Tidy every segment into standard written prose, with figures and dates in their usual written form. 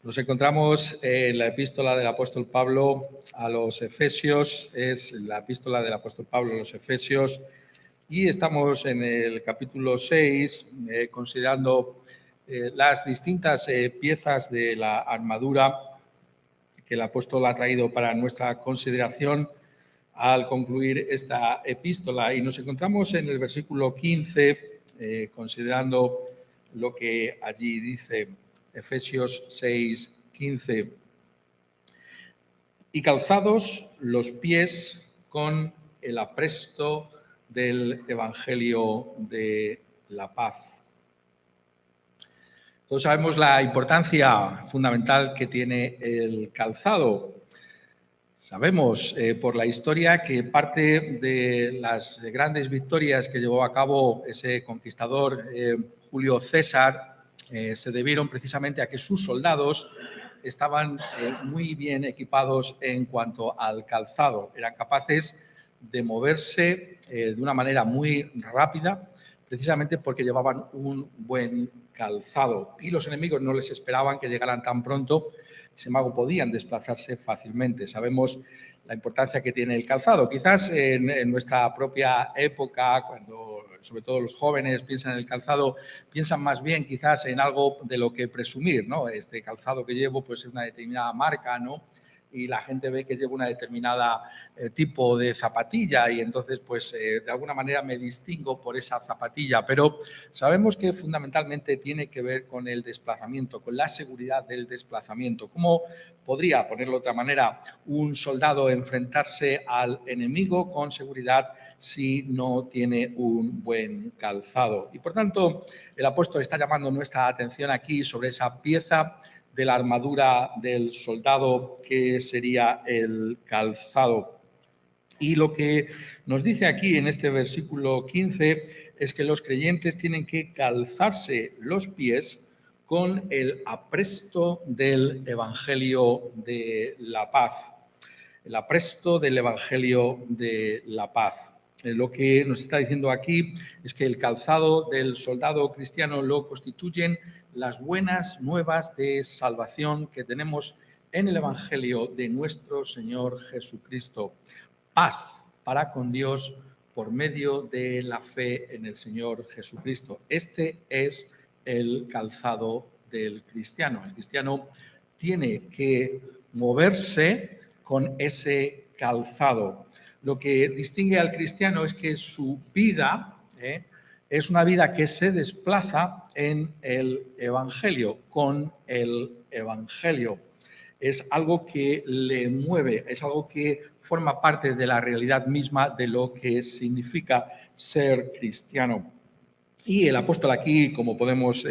Nos encontramos en la epístola del apóstol Pablo a los Efesios, es la epístola del apóstol Pablo a los Efesios, y estamos en el capítulo 6, considerando las distintas piezas de la armadura que el apóstol ha traído para nuestra consideración al concluir esta epístola. Y nos encontramos en el versículo 15, considerando lo que allí dice. Efesios 6, 15. Y calzados los pies con el apresto del Evangelio de la paz. Todos sabemos la importancia fundamental que tiene el calzado. Sabemos por la historia que parte de las grandes victorias que llevó a cabo ese conquistador Julio César se debieron precisamente a que sus soldados estaban muy bien equipados en cuanto al calzado. Eran capaces de moverse de una manera muy rápida, precisamente porque llevaban un buen calzado. Y los enemigos no les esperaban que llegaran tan pronto, sin embargo podían desplazarse fácilmente. Sabemos la importancia que tiene el calzado. Quizás en nuestra propia época, cuando sobre todo los jóvenes piensan en el calzado, piensan más bien quizás en algo de lo que presumir, ¿no? Este calzado que llevo pues es una determinada marca, ¿no? Y la gente ve que llevo una determinada tipo de zapatilla y entonces pues de alguna manera me distingo por esa zapatilla, pero sabemos que fundamentalmente tiene que ver con el desplazamiento, con la seguridad del desplazamiento. ¿Cómo podría, ponerlo de otra manera, un soldado enfrentarse al enemigo con seguridad si no tiene un buen calzado? Y por tanto, el apóstol está llamando nuestra atención aquí sobre esa pieza de la armadura del soldado que sería el calzado. Y lo que nos dice aquí en este versículo 15 es que los creyentes tienen que calzarse los pies con el apresto del Evangelio de la paz. El apresto del Evangelio de la paz. Lo que nos está diciendo aquí es que el calzado del soldado cristiano lo constituyen las buenas nuevas de salvación que tenemos en el Evangelio de nuestro Señor Jesucristo. Paz para con Dios por medio de la fe en el Señor Jesucristo. Este es el calzado del cristiano. El cristiano tiene que moverse con ese calzado. Lo que distingue al cristiano es que su vida es una vida que se desplaza en el Evangelio, con el Evangelio. Es algo que le mueve, es algo que forma parte de la realidad misma de lo que significa ser cristiano. Y el apóstol aquí, como podemos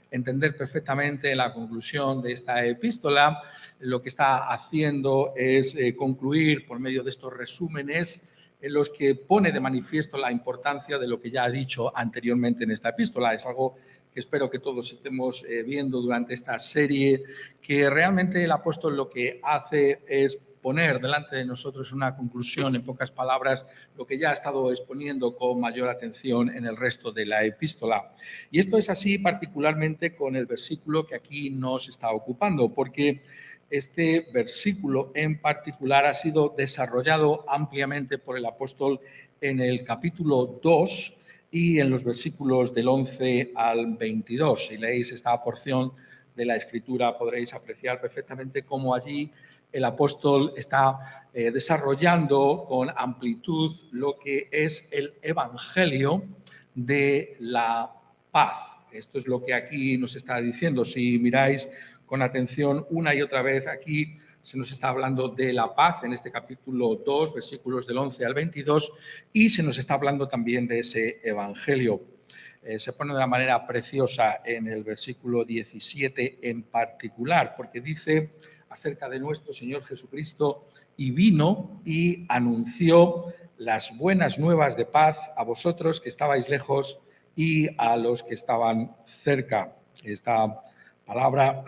entender perfectamente en la conclusión de esta epístola, lo que está haciendo es concluir por medio de estos resúmenes en los que pone de manifiesto la importancia de lo que ya ha dicho anteriormente en esta epístola. Es algo que espero que todos estemos viendo durante esta serie, que realmente el apóstol lo que hace es poner delante de nosotros una conclusión, en pocas palabras, lo que ya ha estado exponiendo con mayor atención en el resto de la epístola. Y esto es así particularmente con el versículo que aquí nos está ocupando, porque este versículo en particular ha sido desarrollado ampliamente por el apóstol en el capítulo 2 y en los versículos del 11 al 22. Si leéis esta porción de la Escritura podréis apreciar perfectamente cómo allí el apóstol está desarrollando con amplitud lo que es el Evangelio de la paz. Esto es lo que aquí nos está diciendo. Si miráis con atención una y otra vez, aquí se nos está hablando de la paz en este capítulo 2, versículos del 11 al 22, y se nos está hablando también de ese Evangelio. Se pone de una manera preciosa en el versículo 17 en particular, porque dice acerca de nuestro Señor Jesucristo, y vino y anunció las buenas nuevas de paz a vosotros que estabais lejos y a los que estaban cerca. Esta palabra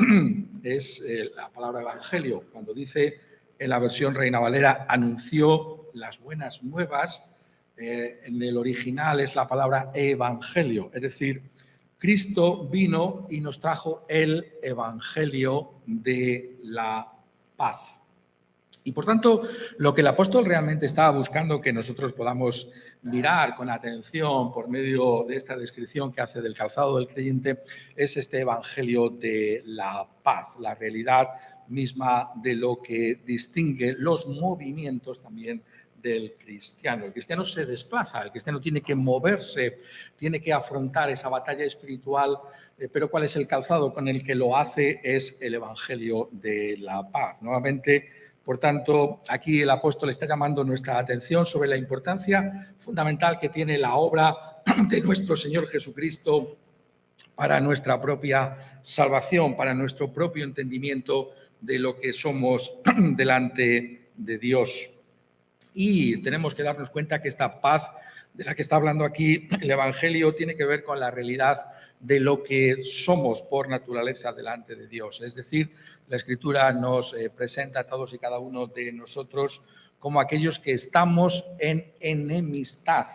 es la palabra evangelio. Cuando dice en la versión Reina Valera, anunció las buenas nuevas, en el original es la palabra evangelio, es decir, Cristo vino y nos trajo el Evangelio de la paz. Y por tanto, lo que el apóstol realmente estaba buscando que nosotros podamos mirar con atención por medio de esta descripción que hace del calzado del creyente es este evangelio de la paz, la realidad misma de lo que distingue los movimientos también del cristiano. El cristiano se desplaza, el cristiano tiene que moverse, tiene que afrontar esa batalla espiritual, pero ¿cuál es el calzado con el que lo hace? Es el evangelio de la paz. Nuevamente, por tanto, aquí el apóstol está llamando nuestra atención sobre la importancia fundamental que tiene la obra de nuestro Señor Jesucristo para nuestra propia salvación, para nuestro propio entendimiento de lo que somos delante de Dios. Y tenemos que darnos cuenta que esta paz de la que está hablando aquí el Evangelio tiene que ver con la realidad de lo que somos por naturaleza delante de Dios. Es decir, la Escritura nos presenta a todos y cada uno de nosotros como aquellos que estamos en enemistad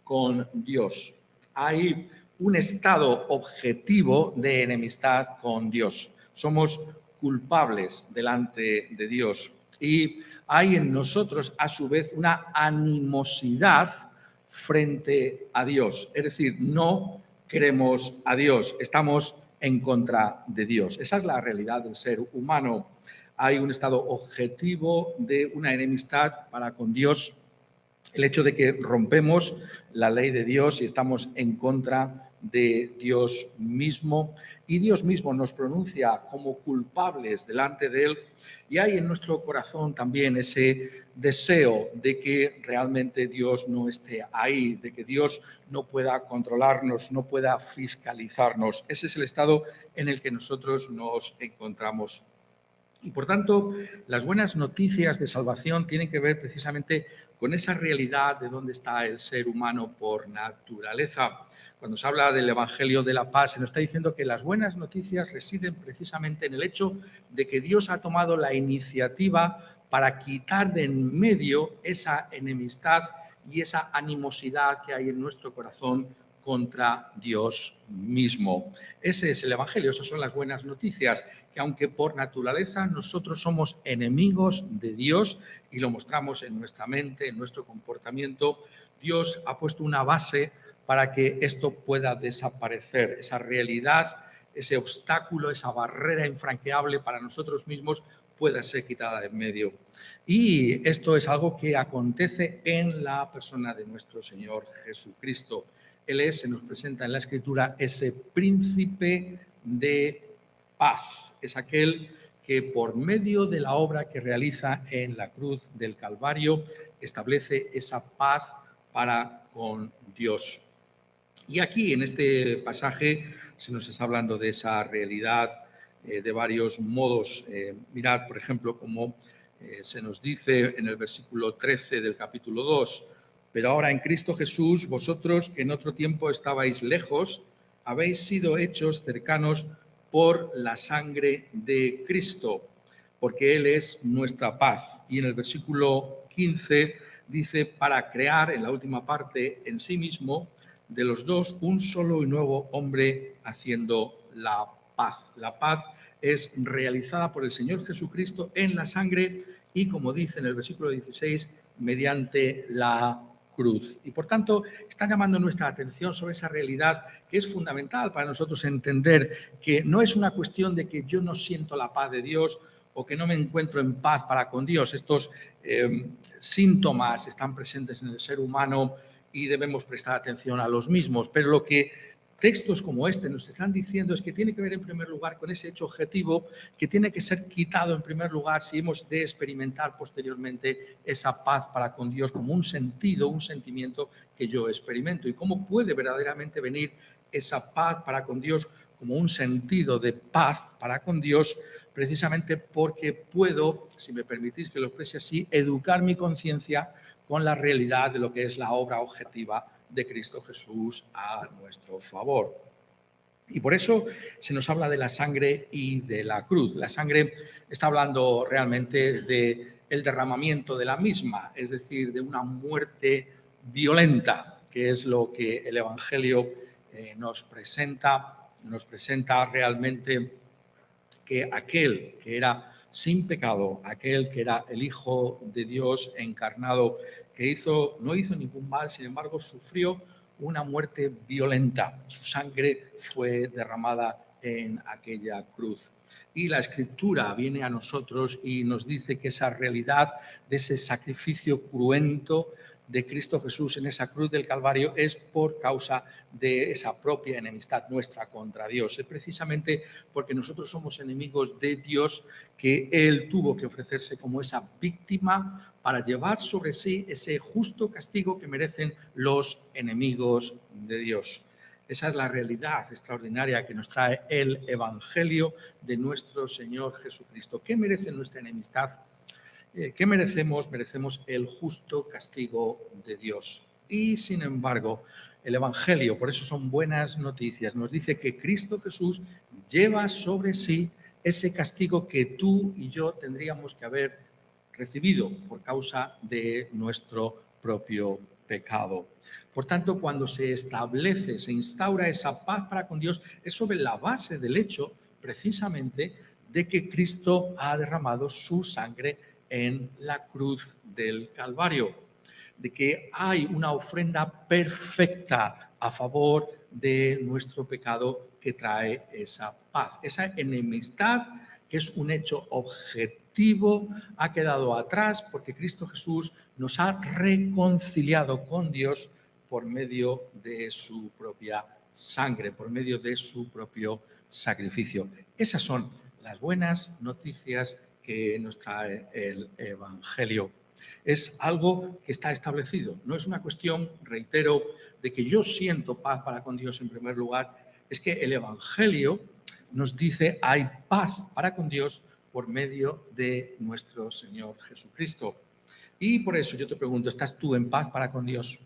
con Dios. Hay un estado objetivo de enemistad con Dios. Somos culpables delante de Dios y hay en nosotros a su vez una animosidad frente a Dios. Es decir, no queremos a Dios, estamos en contra de Dios. Esa es la realidad del ser humano. Hay un estado objetivo de una enemistad para con Dios, el hecho de que rompemos la ley de Dios y estamos en contra de Dios mismo, y Dios mismo nos pronuncia como culpables delante de Él, y hay en nuestro corazón también ese deseo de que realmente Dios no esté ahí, de que Dios no pueda controlarnos, no pueda fiscalizarnos. Ese es el estado en el que nosotros nos encontramos. Y por tanto, las buenas noticias de salvación tienen que ver precisamente con esa realidad de dónde está el ser humano por naturaleza. Cuando se habla del Evangelio de la paz, se nos está diciendo que las buenas noticias residen precisamente en el hecho de que Dios ha tomado la iniciativa para quitar de en medio esa enemistad y esa animosidad que hay en nuestro corazón contra Dios mismo. Ese es el Evangelio, esas son las buenas noticias, que aunque por naturaleza nosotros somos enemigos de Dios y lo mostramos en nuestra mente, en nuestro comportamiento, Dios ha puesto una base para que esto pueda desaparecer, esa realidad, ese obstáculo, esa barrera infranqueable para nosotros mismos pueda ser quitada de en medio. Y esto es algo que acontece en la persona de nuestro Señor Jesucristo. Él es, se nos presenta en la Escritura, ese príncipe de paz. Es aquel que por medio de la obra que realiza en la cruz del Calvario establece esa paz para con Dios. Y aquí en este pasaje se nos está hablando de esa realidad de varios modos. Mirad, por ejemplo, como se nos dice en el versículo 13 del capítulo 2, pero ahora en Cristo Jesús, vosotros que en otro tiempo estabais lejos, habéis sido hechos cercanos por la sangre de Cristo, porque Él es nuestra paz. Y en el versículo 15 dice, para crear, en la última parte, en sí mismo, de los dos, un solo y nuevo hombre haciendo la paz. La paz es realizada por el Señor Jesucristo en la sangre y, como dice en el versículo 16, mediante la cruz. Y por tanto, está llamando nuestra atención sobre esa realidad que es fundamental para nosotros entender que no es una cuestión de que yo no siento la paz de Dios o que no me encuentro en paz para con Dios. Estos síntomas están presentes en el ser humano y debemos prestar atención a los mismos. Pero lo que textos como este nos están diciendo es que tiene que ver en primer lugar con ese hecho objetivo que tiene que ser quitado en primer lugar si hemos de experimentar posteriormente esa paz para con Dios como un sentido, un sentimiento que yo experimento. ¿Y cómo puede verdaderamente venir esa paz para con Dios como un sentido de paz para con Dios? Precisamente porque puedo, si me permitís que lo exprese así, educar mi conciencia con la realidad de lo que es la obra objetiva de Cristo Jesús a nuestro favor. Y por eso se nos habla de la sangre y de la cruz. La sangre está hablando realmente del derramamiento de la misma, es decir, de una muerte violenta, que es lo que el Evangelio nos presenta realmente que aquel que era sin pecado, aquel que era el Hijo de Dios encarnado, que no hizo ningún mal, sin embargo sufrió una muerte violenta. Su sangre fue derramada en aquella cruz. Y la Escritura viene a nosotros y nos dice que esa realidad de ese sacrificio cruento de Cristo Jesús en esa cruz del Calvario es por causa de esa propia enemistad nuestra contra Dios. Es precisamente porque nosotros somos enemigos de Dios que Él tuvo que ofrecerse como esa víctima para llevar sobre sí ese justo castigo que merecen los enemigos de Dios. Esa es la realidad extraordinaria que nos trae el Evangelio de nuestro Señor Jesucristo. ¿Qué merece nuestra enemistad? ¿Qué merecemos? Merecemos el justo castigo de Dios. Y sin embargo, el Evangelio, por eso son buenas noticias, nos dice que Cristo Jesús lleva sobre sí ese castigo que tú y yo tendríamos que haber recibido por causa de nuestro propio pecado. Por tanto, cuando se establece, se instaura esa paz para con Dios, es sobre la base del hecho, precisamente, de que Cristo ha derramado su sangre en la cruz del Calvario, de que hay una ofrenda perfecta a favor de nuestro pecado que trae esa paz. Esa enemistad, que es un hecho objetivo, ha quedado atrás porque Cristo Jesús nos ha reconciliado con Dios por medio de su propia sangre, por medio de su propio sacrificio. Esas son las buenas noticias que nos trae el Evangelio. Es algo que está establecido, no es una cuestión, reitero, de que yo siento paz para con Dios en primer lugar, es que el Evangelio nos dice hay paz para con Dios por medio de nuestro Señor Jesucristo. Y por eso yo te pregunto, ¿estás tú en paz para con Dios?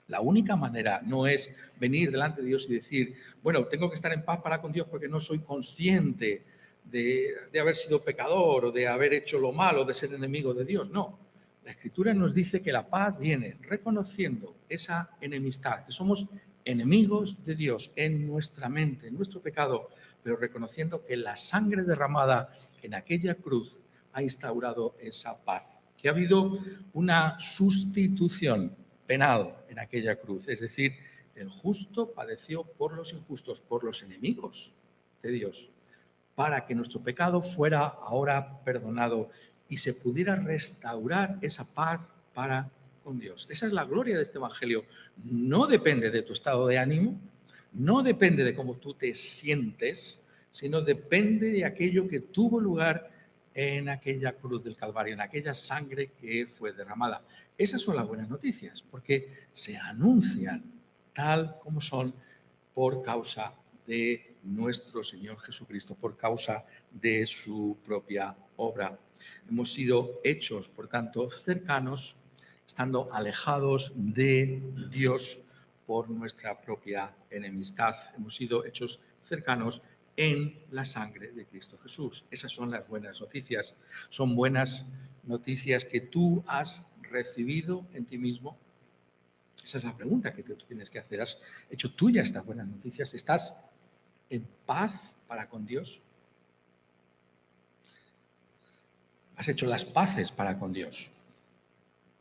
La única manera no es venir delante de Dios y decir, bueno, tengo que estar en paz para con Dios porque no soy consciente de haber sido pecador o de haber hecho lo malo, de ser enemigo de Dios. No, la Escritura nos dice que la paz viene reconociendo esa enemistad, que somos enemigos de Dios en nuestra mente, en nuestro pecado, pero reconociendo que la sangre derramada en aquella cruz ha instaurado esa paz, que ha habido una sustitución penal en aquella cruz. Es decir, el justo padeció por los injustos, por los enemigos de Dios, para que nuestro pecado fuera ahora perdonado y se pudiera restaurar esa paz para con Dios. Esa es la gloria de este Evangelio. No depende de tu estado de ánimo, no depende de cómo tú te sientes, sino depende de aquello que tuvo lugar en aquella cruz del Calvario, en aquella sangre que fue derramada. Esas son las buenas noticias, porque se anuncian tal como son por causa de nuestro Señor Jesucristo, por causa de su propia obra. Hemos sido hechos, por tanto, cercanos, estando alejados de Dios por nuestra propia enemistad. Hemos sido hechos cercanos en la sangre de Cristo Jesús. Esas son las buenas noticias. Son buenas noticias que tú has recibido en ti mismo. Esa es la pregunta que tú tienes que hacer. ¿Has hecho tuya estas buenas noticias? ¿Estás en paz para con Dios? ¿Has hecho las paces para con Dios?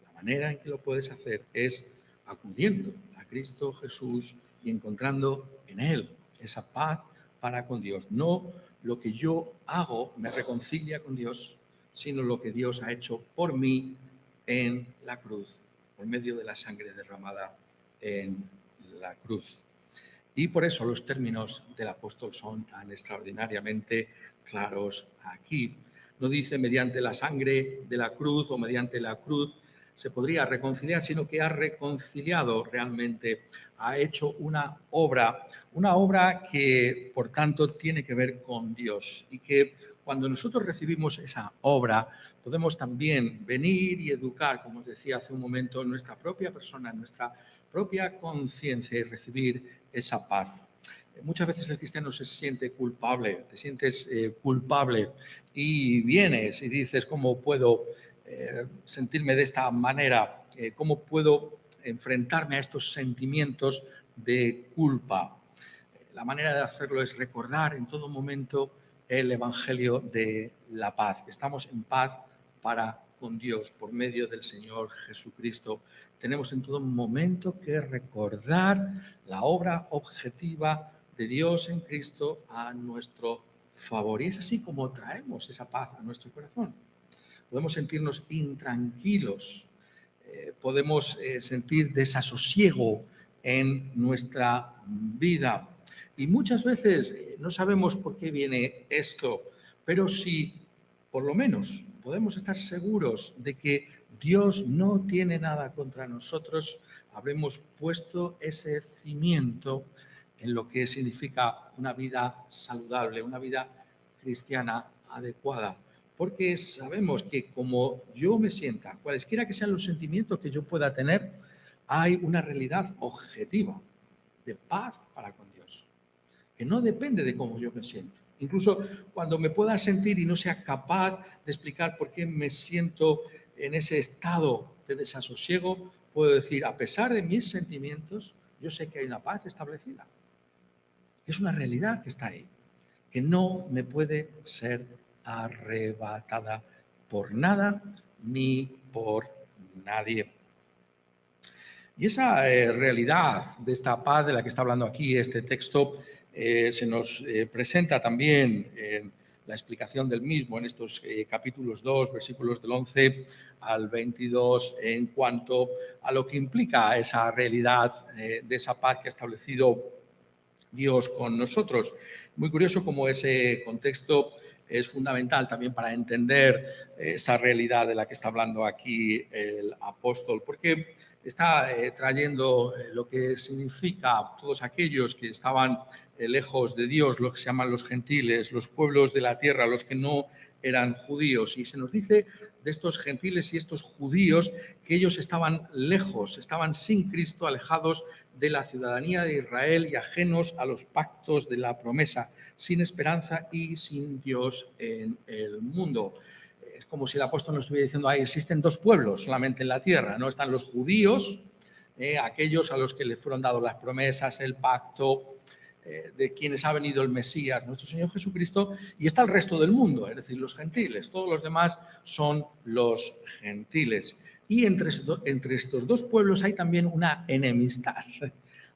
La manera en que lo puedes hacer es acudiendo a Cristo Jesús y encontrando en Él esa paz para con Dios. No lo que yo hago me reconcilia con Dios, sino lo que Dios ha hecho por mí en la cruz, por medio de la sangre derramada en la cruz. Y por eso los términos del apóstol son tan extraordinariamente claros aquí. No dice mediante la sangre de la cruz o mediante la cruz se podría reconciliar, sino que ha reconciliado realmente, ha hecho una obra que por tanto tiene que ver con Dios y que cuando nosotros recibimos esa obra podemos también venir y educar, como os decía hace un momento, en nuestra propia persona, en nuestra propia conciencia y recibir esa paz. Muchas veces el cristiano se siente culpable, te sientes culpable y vienes y dices, ¿cómo puedo sentirme de esta manera? ¿Cómo puedo enfrentarme a estos sentimientos de culpa. La manera de hacerlo es recordar en todo momento el Evangelio de la paz, que estamos en paz para con Dios por medio del Señor Jesucristo. Tenemos en todo momento que recordar la obra objetiva de Dios en Cristo a nuestro favor. Y es así como traemos esa paz a nuestro corazón. Podemos sentirnos intranquilos, podemos sentir desasosiego en nuestra vida. Y muchas veces no sabemos por qué viene esto, pero si por lo menos podemos estar seguros de que Dios no tiene nada contra nosotros, habremos puesto ese cimiento en lo que significa una vida saludable, una vida cristiana adecuada. Porque sabemos que como yo me sienta, cualesquiera que sean los sentimientos que yo pueda tener, hay una realidad objetiva de paz para con Dios, que no depende de cómo yo me siento. Incluso cuando me pueda sentir y no sea capaz de explicar por qué me siento en ese estado de desasosiego, puedo decir, a pesar de mis sentimientos, yo sé que hay una paz establecida, que es una realidad que está ahí, que no me puede ser arrebatada por nada ni por nadie. Y esa realidad de esta paz de la que está hablando aquí este texto se nos presenta también en la explicación del mismo en estos capítulos 2, versículos del 11 al 22, en cuanto a lo que implica esa realidad de esa paz que ha establecido Dios con nosotros. Muy curioso cómo ese contexto es fundamental también para entender esa realidad de la que está hablando aquí el apóstol, porque está trayendo lo que significa todos aquellos que estaban lejos de Dios, lo que se llaman los gentiles, los pueblos de la tierra, los que no eran judíos. Y se nos dice de estos gentiles y estos judíos que ellos estaban lejos, estaban sin Cristo, alejados de la ciudadanía de Israel y ajenos a los pactos de la promesa, sin esperanza y sin Dios en el mundo. Es como si el apóstol nos estuviera diciendo, existen dos pueblos solamente en la tierra, no están los judíos, aquellos a los que les fueron dadas las promesas, el pacto, de quienes ha venido el Mesías, nuestro Señor Jesucristo, y está el resto del mundo, es decir, los gentiles. Todos los demás son los gentiles. Y entre estos dos pueblos hay también una enemistad,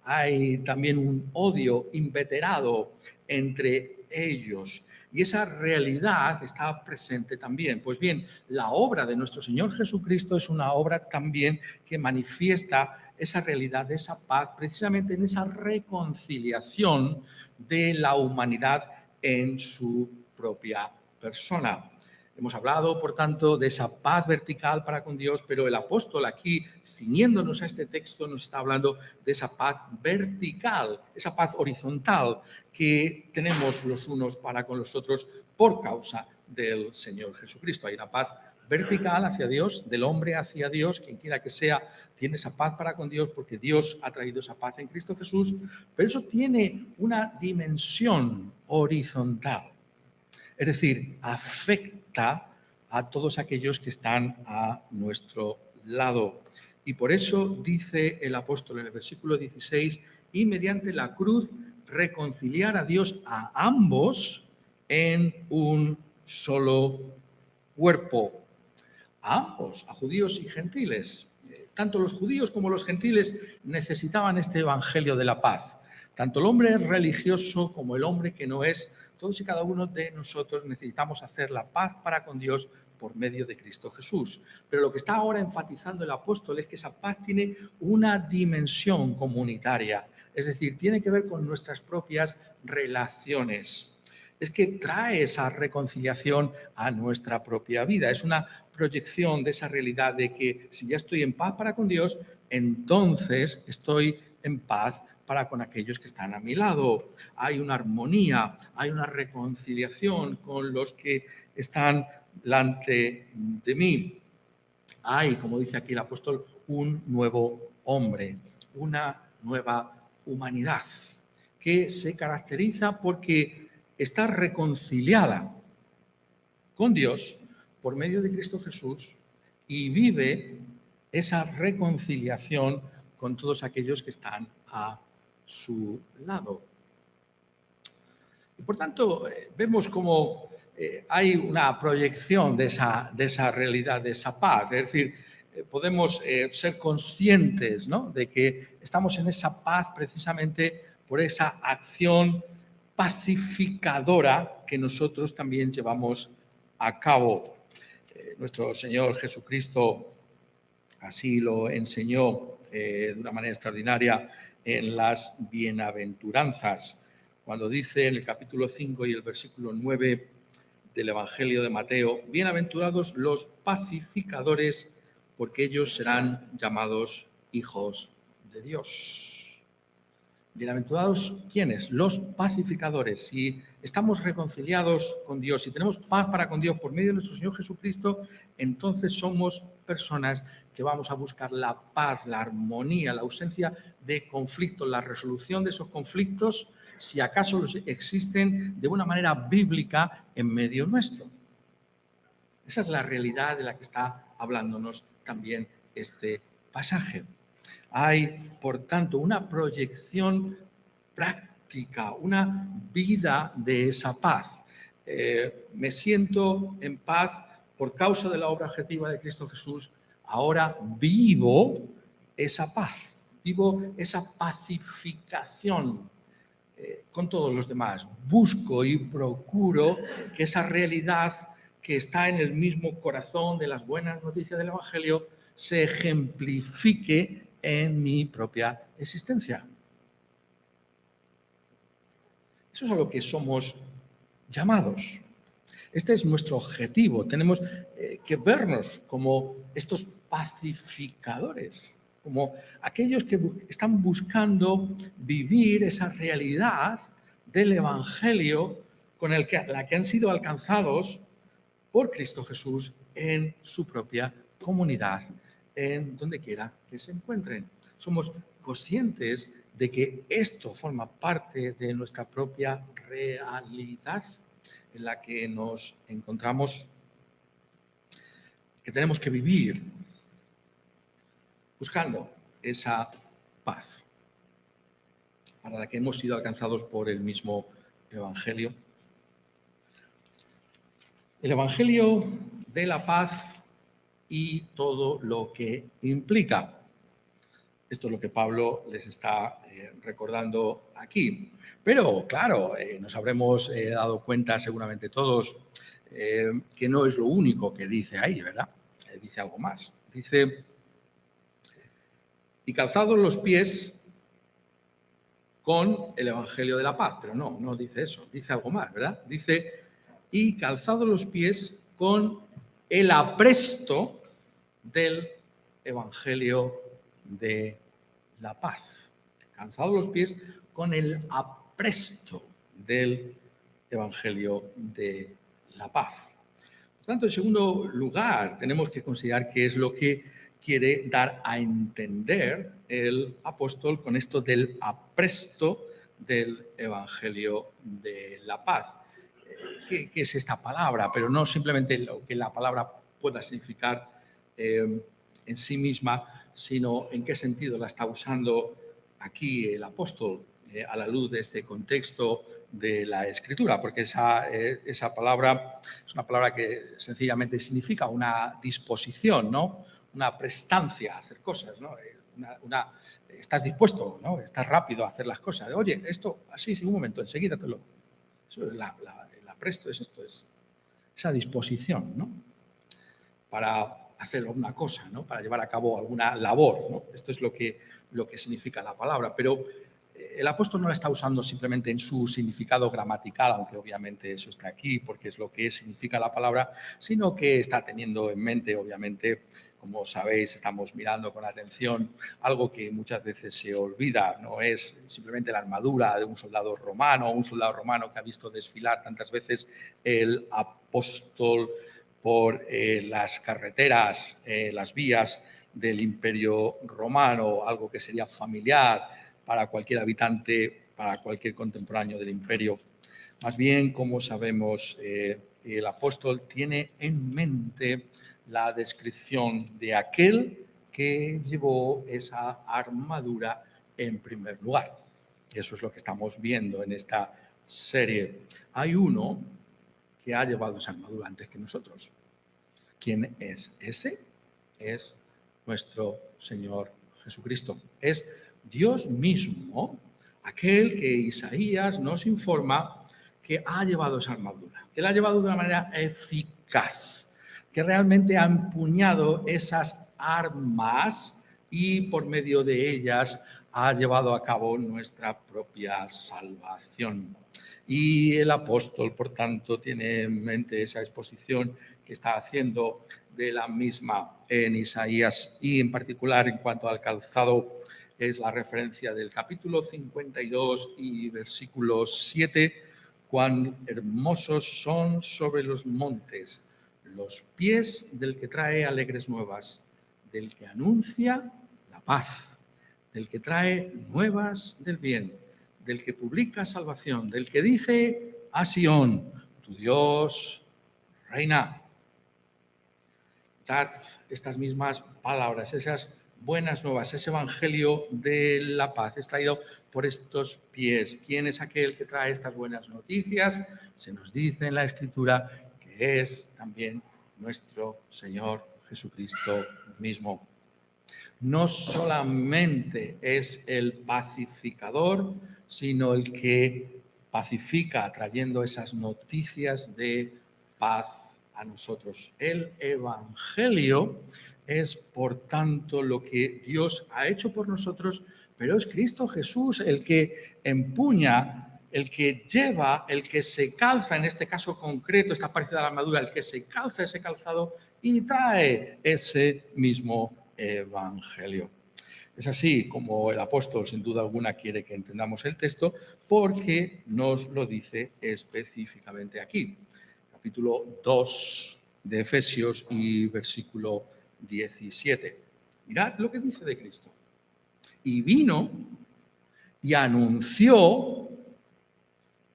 hay también un odio inveterado entre ellos. Y esa realidad está presente también. Pues bien, la obra de nuestro Señor Jesucristo es una obra también que manifiesta esa realidad, esa paz, precisamente en esa reconciliación de la humanidad en su propia persona. Hemos hablado, por tanto, de esa paz vertical para con Dios, pero el apóstol aquí, ciñéndonos a este texto, nos está hablando de esa paz vertical, esa paz horizontal que tenemos los unos para con los otros por causa del Señor Jesucristo. Hay una paz vertical hacia Dios, del hombre hacia Dios, quien quiera que sea, tiene esa paz para con Dios porque Dios ha traído esa paz en Cristo Jesús, pero eso tiene una dimensión horizontal. Es decir, afecta a todos aquellos que están a nuestro lado. Y por eso dice el apóstol en el versículo 16, y mediante la cruz reconciliar a Dios a ambos en un solo cuerpo. A ambos, a judíos y gentiles. Tanto los judíos como los gentiles necesitaban este evangelio de la paz. Tanto el hombre religioso como el hombre que no es, todos y cada uno de nosotros necesitamos hacer la paz para con Dios por medio de Cristo Jesús. Pero lo que está ahora enfatizando el apóstol es que esa paz tiene una dimensión comunitaria, es decir, tiene que ver con nuestras propias relaciones. Es que trae esa reconciliación a nuestra propia vida. Es una proyección de esa realidad de que si ya estoy en paz para con Dios, entonces estoy en paz para con aquellos que están a mi lado. Hay una armonía, hay una reconciliación con los que están delante de mí. Hay, como dice aquí el apóstol, un nuevo hombre, una nueva humanidad que se caracteriza porque está reconciliada con Dios por medio de Cristo Jesús y vive esa reconciliación con todos aquellos que están a su lado. Y por tanto, vemos como hay una proyección de esa realidad, de esa paz. Es decir, podemos ser conscientes, ¿no?, de que estamos en esa paz precisamente por esa acción pacificadora que nosotros también llevamos a cabo. Nuestro Señor Jesucristo así lo enseñó de una manera extraordinaria en las bienaventuranzas, cuando dice en el capítulo 5 y el versículo 9 del Evangelio de Mateo: bienaventurados los pacificadores, porque ellos serán llamados hijos de Dios. Bienaventurados, ¿quiénes? Los pacificadores. Si estamos reconciliados con Dios, si tenemos paz para con Dios por medio de nuestro Señor Jesucristo, entonces somos personas que vamos a buscar la paz, la armonía, la ausencia de conflictos, la resolución de esos conflictos, si acaso los existen, de una manera bíblica en medio nuestro. Esa es la realidad de la que está hablándonos también este pasaje. Hay, por tanto, una proyección práctica, una vida de esa paz. Me siento en paz por causa de la obra objetiva de Cristo Jesús. Ahora vivo esa paz, vivo esa pacificación con todos los demás. Busco y procuro que esa realidad que está en el mismo corazón de las buenas noticias del Evangelio se ejemplifique en mi propia existencia. Eso es a lo que somos llamados. Este es nuestro objetivo. Tenemos que vernos como estos pacificadores, como aquellos que están buscando vivir esa realidad del Evangelio con la que han sido alcanzados por Cristo Jesús en su propia comunidad, en donde quiera que se encuentren. Somos conscientes de que esto forma parte de nuestra propia realidad en la que nos encontramos, que tenemos que vivir buscando esa paz para la que hemos sido alcanzados por el mismo Evangelio. El Evangelio de la paz y todo lo que implica. Esto es lo que Pablo les está recordando aquí. Pero, claro, nos habremos dado cuenta seguramente todos que no es lo único que dice ahí, ¿verdad? Dice algo más. Dice: y calzados los pies con el Evangelio de la paz. Pero no dice eso, dice algo más, ¿verdad? Dice: y calzados los pies con el apresto del Evangelio de la paz. Calzados los pies con el apresto del Evangelio de la paz. Por tanto, en segundo lugar, tenemos que considerar qué es lo que quiere dar a entender el apóstol con esto del apresto del Evangelio de la paz. ¿Qué es esta palabra? Pero no simplemente lo que la palabra pueda significar en sí misma, sino en qué sentido la está usando aquí el apóstol a la luz de este contexto de la Escritura, porque esa palabra es una palabra que sencillamente significa una disposición, ¿no? Una prestancia a hacer cosas, ¿no? Estás dispuesto, ¿no? Estás rápido a hacer las cosas. Oye, esto, así, sí, un momento, enseguida te lo... Eso es el apresto, es esto, es esa disposición, ¿no? Para hacer una cosa, ¿no? Para llevar a cabo alguna labor, ¿no? Esto es lo que significa la palabra, pero el apóstol no la está usando simplemente en su significado gramatical, aunque obviamente eso está aquí porque es lo que significa la palabra, sino que está teniendo en mente, obviamente, como sabéis, estamos mirando con atención algo que muchas veces se olvida. No es simplemente la armadura de un soldado romano que ha visto desfilar tantas veces el apóstol por las carreteras, las vías del Imperio Romano, algo que sería familiar para cualquier habitante, para cualquier contemporáneo del imperio. Más bien, como sabemos, el apóstol tiene en mente la descripción de aquel que llevó esa armadura en primer lugar. Y eso es lo que estamos viendo en esta serie. Hay uno que ha llevado esa armadura antes que nosotros. ¿Quién es ese? Es nuestro Señor Jesucristo. Es Dios mismo, aquel que Isaías nos informa que ha llevado esa armadura, que la ha llevado de una manera eficaz, que realmente ha empuñado esas armas y por medio de ellas ha llevado a cabo nuestra propia salvación. Y el apóstol, por tanto, tiene en mente esa exposición que está haciendo de la misma en Isaías, y en particular en cuanto al calzado es la referencia del capítulo 52 y versículo 7: cuán hermosos son sobre los montes los pies del que trae alegres nuevas, del que anuncia la paz, del que trae nuevas del bien, del que publica salvación, del que dice a Sión: tu Dios reina. Dad estas mismas palabras, esas buenas nuevas, ese evangelio de la paz es traído por estos pies. ¿Quién es aquel que trae estas buenas noticias? Se nos dice en la Escritura que es también nuestro Señor Jesucristo mismo. No solamente es el pacificador, sino el que pacifica, trayendo esas noticias de paz a nosotros. El Evangelio es, por tanto, lo que Dios ha hecho por nosotros, pero es Cristo Jesús el que empuña, el que lleva, el que se calza, en este caso concreto, está parecida a la armadura, el que se calza ese calzado y trae ese mismo Evangelio. Es así como el apóstol, sin duda alguna, quiere que entendamos el texto, porque nos lo dice específicamente aquí. Capítulo 2 de Efesios y versículo 17. Mirad lo que dice de Cristo. Y vino y anunció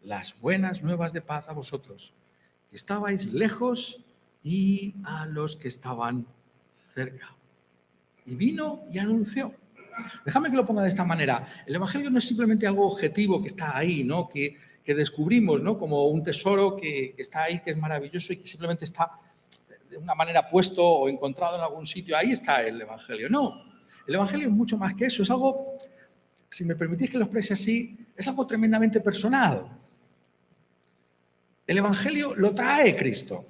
las buenas nuevas de paz a vosotros, que estabais lejos, y a los que estaban cerca. Y vino y anunció. Déjame que lo ponga de esta manera. El Evangelio no es simplemente algo objetivo que está ahí, ¿no? que descubrimos, ¿no? Como un tesoro que está ahí, que es maravilloso y que simplemente está de una manera puesto o encontrado en algún sitio. Ahí está el Evangelio. No, el Evangelio es mucho más que eso. Es algo, si me permitís que lo exprese así, es algo tremendamente personal. El Evangelio lo trae Cristo.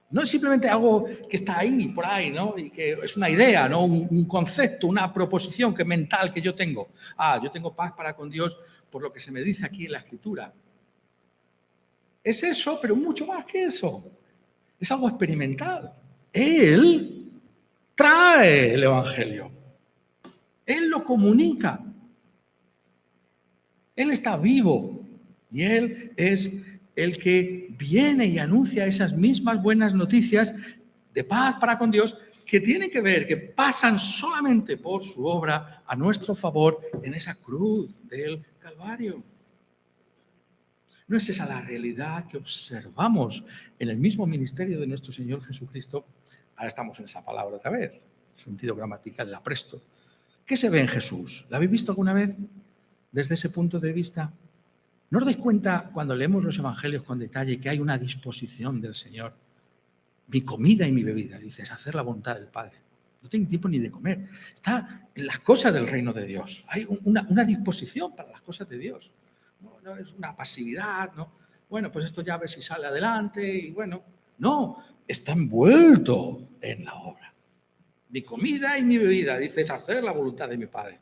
No es simplemente algo que está ahí, por ahí, ¿no? Y que es una idea, ¿no? Un concepto, una proposición que mental que yo tengo. Yo tengo paz para con Dios por lo que se me dice aquí en la Escritura. Es eso, pero mucho más que eso. Es algo experimental. Él trae el Evangelio. Él lo comunica. Él está vivo y Él es el que viene y anuncia esas mismas buenas noticias de paz para con Dios que tienen que ver, que pasan solamente por su obra a nuestro favor en esa cruz del Calvario. ¿No es esa la realidad que observamos en el mismo ministerio de nuestro Señor Jesucristo? Ahora estamos en esa palabra otra vez, sentido gramatical, la presto. ¿Qué se ve en Jesús? ¿La habéis visto alguna vez desde ese punto de vista? ¿No os dais cuenta cuando leemos los evangelios con detalle que hay una disposición del Señor? Mi comida y mi bebida, dices, hacer la voluntad del Padre. No tengo tiempo ni de comer. Está en las cosas del reino de Dios. Hay una disposición para las cosas de Dios. No es una pasividad, ¿no? Bueno, pues esto ya a ver si sale adelante y bueno. No, está envuelto en la obra. Mi comida y mi bebida, dices, hacer la voluntad de mi Padre.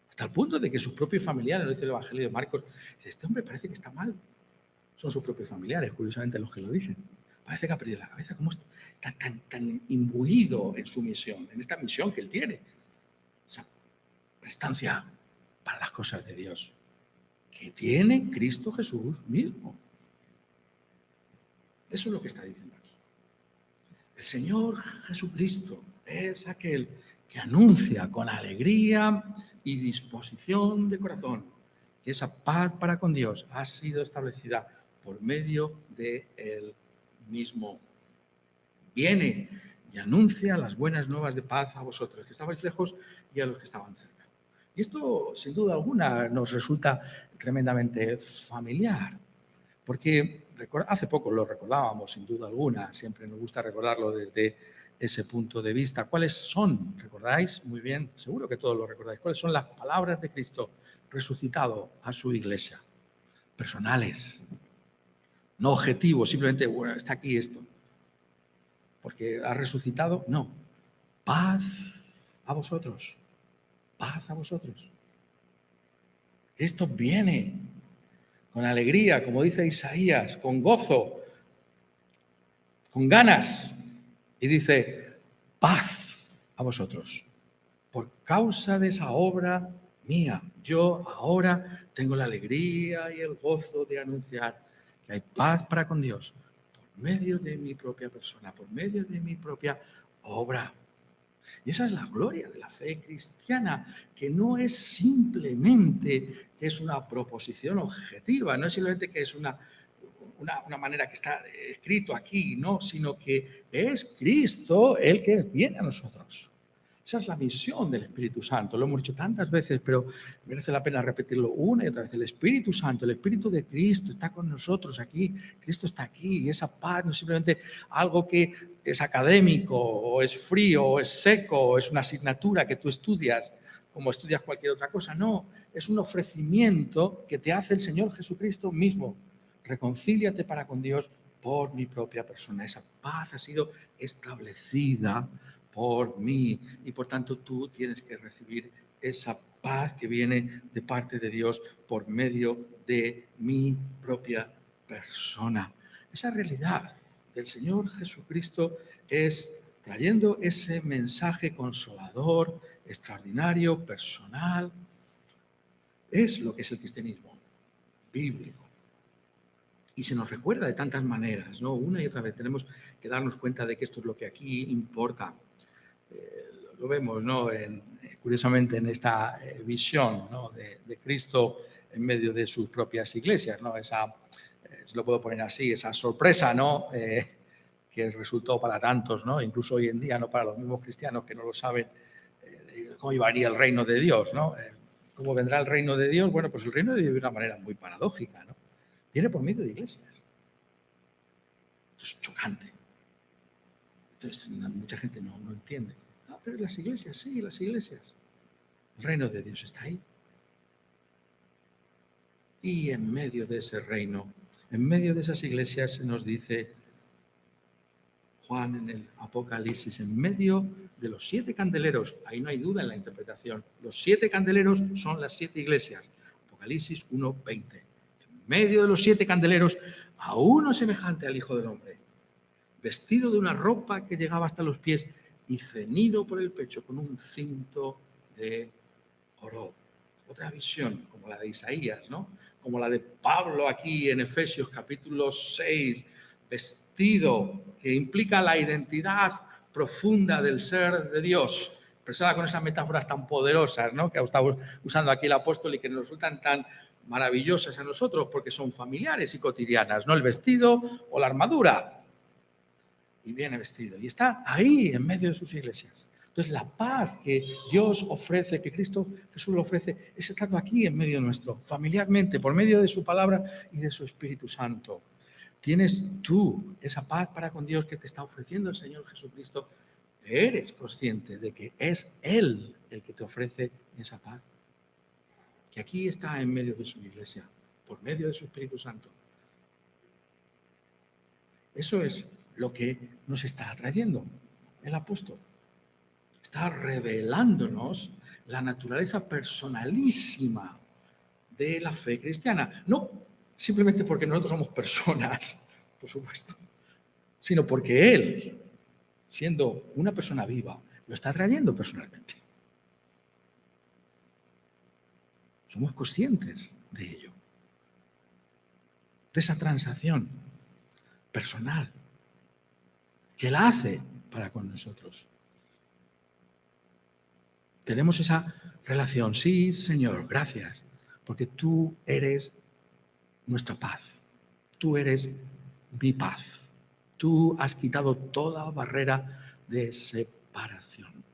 Hasta el punto de que sus propios familiares, lo dice el Evangelio de Marcos, dice, este hombre parece que está mal. Son sus propios familiares, curiosamente, los que lo dicen. Parece que ha perdido la cabeza. ¿Cómo está tan imbuido en su misión, en esta misión que él tiene? Esa prestancia para las cosas de Dios que tiene Cristo Jesús mismo. Eso es lo que está diciendo aquí. El Señor Jesucristo es aquel que anuncia con alegría y disposición de corazón que esa paz para con Dios ha sido establecida por medio de Él mismo. Viene y anuncia las buenas nuevas de paz a vosotros, que estabais lejos y a los que estaban cerca. Y esto, sin duda alguna, nos resulta tremendamente familiar, porque hace poco lo recordábamos, sin duda alguna, siempre nos gusta recordarlo desde ese punto de vista. ¿Cuáles son? ¿Recordáis? Muy bien, seguro que todos lo recordáis. ¿Cuáles son las palabras de Cristo resucitado a su iglesia? Personales, no objetivos, simplemente, bueno, está aquí esto. Porque ha resucitado, no. Paz a vosotros, paz a vosotros. Esto viene con alegría, como dice Isaías, con gozo, con ganas. Y dice, paz a vosotros. Por causa de esa obra mía, yo ahora tengo la alegría y el gozo de anunciar que hay paz para con Dios por medio de mi propia persona, por medio de mi propia obra. Y esa es la gloria de la fe cristiana, que no es simplemente que es una proposición objetiva, no es simplemente que es una manera que está escrito aquí, no, sino que es Cristo el que viene a nosotros. Esa es la misión del Espíritu Santo. Lo hemos dicho tantas veces, pero merece la pena repetirlo una y otra vez. El Espíritu Santo, el Espíritu de Cristo está con nosotros aquí. Cristo está aquí y esa paz no es simplemente algo que es académico o es frío o es seco o es una asignatura que tú estudias como estudias cualquier otra cosa. No, es un ofrecimiento que te hace el Señor Jesucristo mismo. Reconcíliate para con Dios por mi propia persona. Esa paz ha sido establecida por mí y por tanto tú tienes que recibir esa paz que viene de parte de Dios por medio de mi propia persona. Esa realidad del Señor Jesucristo es trayendo ese mensaje consolador, extraordinario, personal. Es lo que es el cristianismo bíblico. Y se nos recuerda de tantas maneras, ¿no? Una y otra vez tenemos que darnos cuenta de que esto es lo que aquí importa. Lo vemos, ¿no? Curiosamente en esta visión, ¿no? de Cristo en medio de sus propias iglesias, ¿no? Esa, se lo puedo poner así, esa sorpresa, ¿no? Que resultó para tantos, ¿no? Incluso hoy en día, ¿no? Para los mismos cristianos que no lo saben, cómo llevaría el reino de Dios, ¿no? ¿Cómo vendrá el reino de Dios? Bueno, pues el reino de Dios de una manera muy paradójica, ¿no? Viene por medio de iglesias. Esto es chocante. Entonces, mucha gente no entiende. Ah, pero las iglesias, sí, las iglesias. El reino de Dios está ahí. Y en medio de ese reino, en medio de esas iglesias, se nos dice Juan en el Apocalipsis, en medio de los 7 candeleros, ahí no hay duda en la interpretación, los 7 candeleros son las 7 iglesias. Apocalipsis 1:20. En medio de los 7 candeleros, a uno semejante al Hijo del Hombre, vestido de una ropa que llegaba hasta los pies y ceñido por el pecho con un cinto de oro. Otra visión, como la de Isaías, ¿no? Como la de Pablo aquí en Efesios capítulo 6, vestido, que implica la identidad profunda del ser de Dios, expresada con esas metáforas tan poderosas, ¿no? Que ha estado usando aquí el apóstol y que nos resultan tan maravillosas a nosotros porque son familiares y cotidianas, ¿no? El vestido o la armadura. Y viene vestido. Y está ahí en medio de sus iglesias. Entonces la paz que Dios ofrece, que Cristo Jesús lo ofrece, es estando aquí en medio nuestro, familiarmente, por medio de su palabra y de su Espíritu Santo. Tienes tú esa paz para con Dios que te está ofreciendo el Señor Jesucristo. Eres consciente de que es Él el que te ofrece esa paz. Que aquí está en medio de su iglesia, por medio de su Espíritu Santo. Eso es lo que nos está atrayendo el apóstol. Está revelándonos la naturaleza personalísima de la fe cristiana. No simplemente porque nosotros somos personas, por supuesto, sino porque Él, siendo una persona viva, lo está trayendo personalmente. Somos conscientes de ello, de esa transacción personal que Él hace para con nosotros. Tenemos esa relación. Sí, Señor, gracias, porque tú eres nuestra paz. Tú eres mi paz. Tú has quitado toda barrera de separación.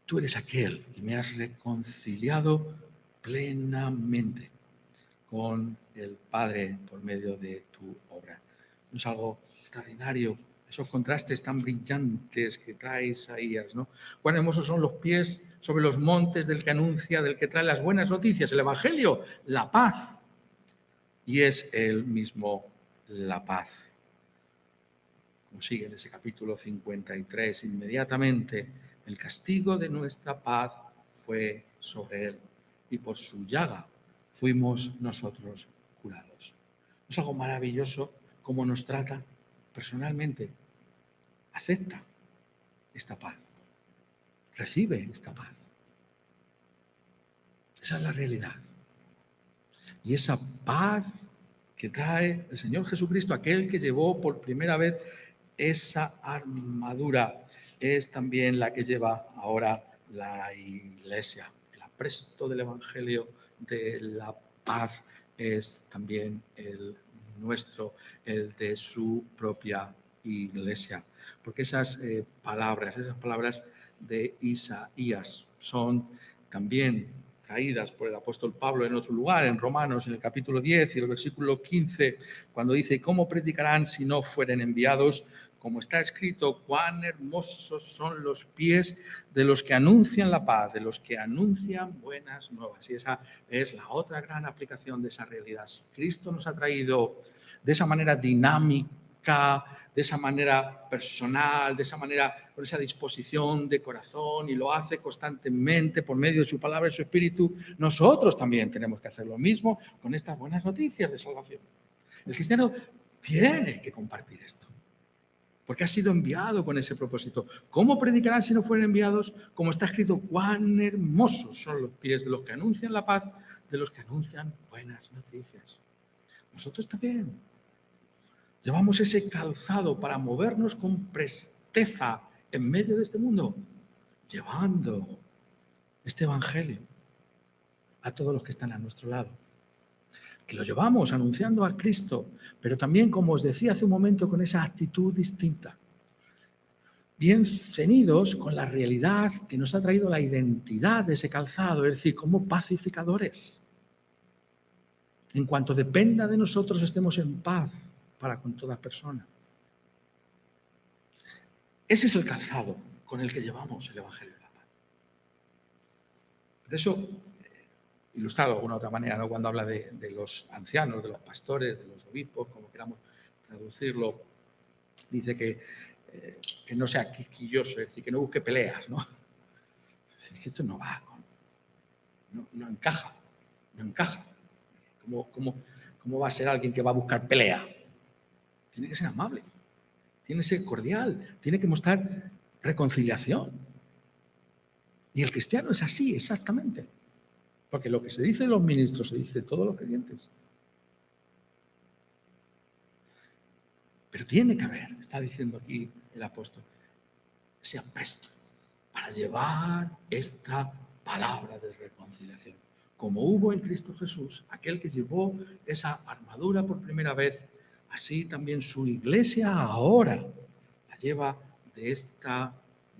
tú eres aquel que me has reconciliado plenamente con el Padre por medio de tu obra. Es algo extraordinario, esos contrastes tan brillantes que trae Isaías, ¿no? Cuán hermosos son los pies sobre los montes del que anuncia, del que trae las buenas noticias, el Evangelio, la paz. Y es él mismo la paz. Como sigue en ese capítulo 53, inmediatamente el castigo de nuestra paz fue sobre él, y por su llaga fuimos nosotros curados. Es algo maravilloso cómo nos trata personalmente. Acepta esta paz. Recibe esta paz. Esa es la realidad. Y esa paz que trae el Señor Jesucristo, aquel que llevó por primera vez esa armadura, es también la que lleva ahora la Iglesia. El apresto del Evangelio de la paz es también el nuestro, el de su propia Iglesia. Porque esas palabras de Isaías son también traídas por el apóstol Pablo en otro lugar, en Romanos, en el capítulo 10 y el versículo 15, cuando dice: ¿cómo predicarán si no fueren enviados? Como está escrito, cuán hermosos son los pies de los que anuncian la paz, de los que anuncian buenas nuevas. Y esa es la otra gran aplicación de esa realidad. Si Cristo nos ha traído de esa manera dinámica, de esa manera personal, de esa manera con esa disposición de corazón, y lo hace constantemente por medio de su palabra y su espíritu, nosotros también tenemos que hacer lo mismo con estas buenas noticias de salvación. El cristiano tiene que compartir esto, porque ha sido enviado con ese propósito. ¿Cómo predicarán si no fueren enviados? Como está escrito, cuán hermosos son los pies de los que anuncian la paz, de los que anuncian buenas noticias. Nosotros también llevamos ese calzado para movernos con presteza en medio de este mundo, llevando este evangelio a todos los que están a nuestro lado. Que lo llevamos anunciando a Cristo, pero también, como os decía hace un momento, con esa actitud distinta. Bien ceñidos con la realidad que nos ha traído la identidad de ese calzado, es decir, como pacificadores. En cuanto dependa de nosotros, estemos en paz para con toda persona. Ese es el calzado con el que llevamos el Evangelio de la paz. Por eso, ilustrado de alguna otra manera, ¿no? Cuando habla de los ancianos, de los pastores, de los obispos, como queramos traducirlo, dice que no sea quisquilloso, es decir, que no busque peleas, ¿no? Es que esto no va, no encaja. ¿Cómo va a ser alguien que va a buscar pelea? Tiene que ser amable, tiene que ser cordial, tiene que mostrar reconciliación. Y el cristiano es así, exactamente. Porque lo que se dice de los ministros se dice de todos los creyentes. Pero tiene que haber, está diciendo aquí el apóstol, ese apresto para llevar esta palabra de reconciliación. Como hubo en Cristo Jesús, aquel que llevó esa armadura por primera vez, así también su iglesia ahora la lleva de esta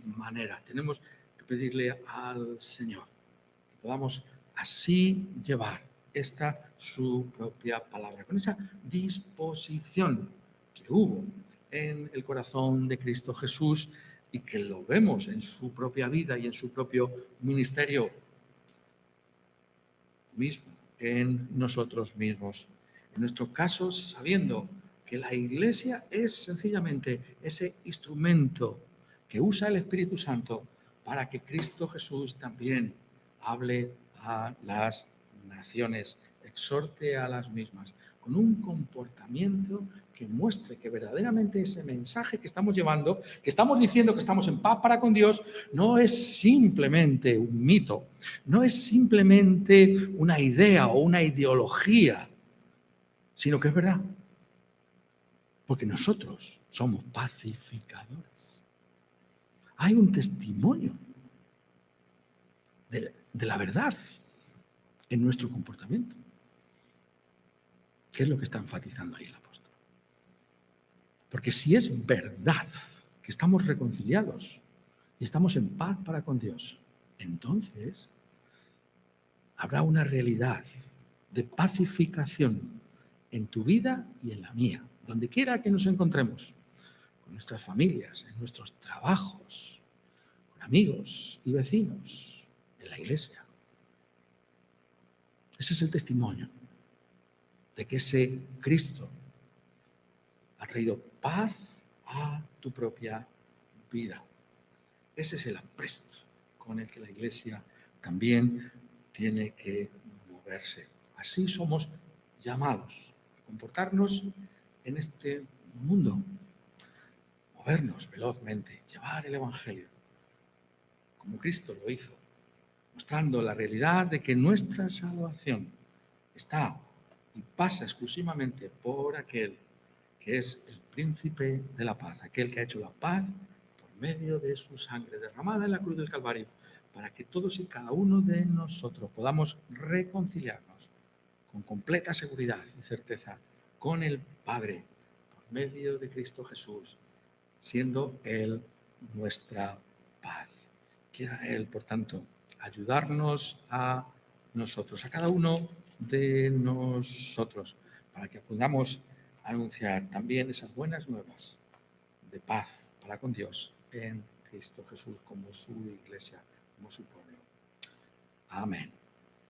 manera. Tenemos que pedirle al Señor que podamos así llevar esta su propia palabra, con esa disposición que hubo en el corazón de Cristo Jesús y que lo vemos en su propia vida y en su propio ministerio mismo, en nosotros mismos. En nuestro caso, sabiendo que la Iglesia es sencillamente ese instrumento que usa el Espíritu Santo para que Cristo Jesús también hable a las naciones, exhorte a las mismas, con un comportamiento que muestre que verdaderamente ese mensaje que estamos llevando, que estamos diciendo que estamos en paz para con Dios, no es simplemente un mito, no es simplemente una idea o una ideología, sino que es verdad. Porque nosotros somos pacificadores. Hay un testimonio de la verdad en nuestro comportamiento. ¿Qué es lo que está enfatizando ahí el apóstol? Porque si es verdad que estamos reconciliados y estamos en paz para con Dios, entonces habrá una realidad de pacificación en tu vida y en la mía, donde quiera que nos encontremos, con nuestras familias, en nuestros trabajos, con amigos y vecinos, en la iglesia. Ese es el testimonio de que ese Cristo ha traído paz a tu propia vida. Ese es el apresto con el que la iglesia también tiene que moverse. Así somos llamados a comportarnos en este mundo, movernos velozmente, llevar el Evangelio, como Cristo lo hizo, mostrando la realidad de que nuestra salvación está y pasa exclusivamente por aquel que es el príncipe de la paz, aquel que ha hecho la paz por medio de su sangre derramada en la cruz del Calvario, para que todos y cada uno de nosotros podamos reconciliarnos con completa seguridad y certeza con el Padre por medio de Cristo Jesús, siendo Él nuestra paz. Quiera Él, por tanto, ayudarnos a nosotros, a cada uno de nosotros, para que podamos anunciar también esas buenas nuevas de paz para con Dios en Cristo Jesús como su iglesia, como su pueblo. Amén.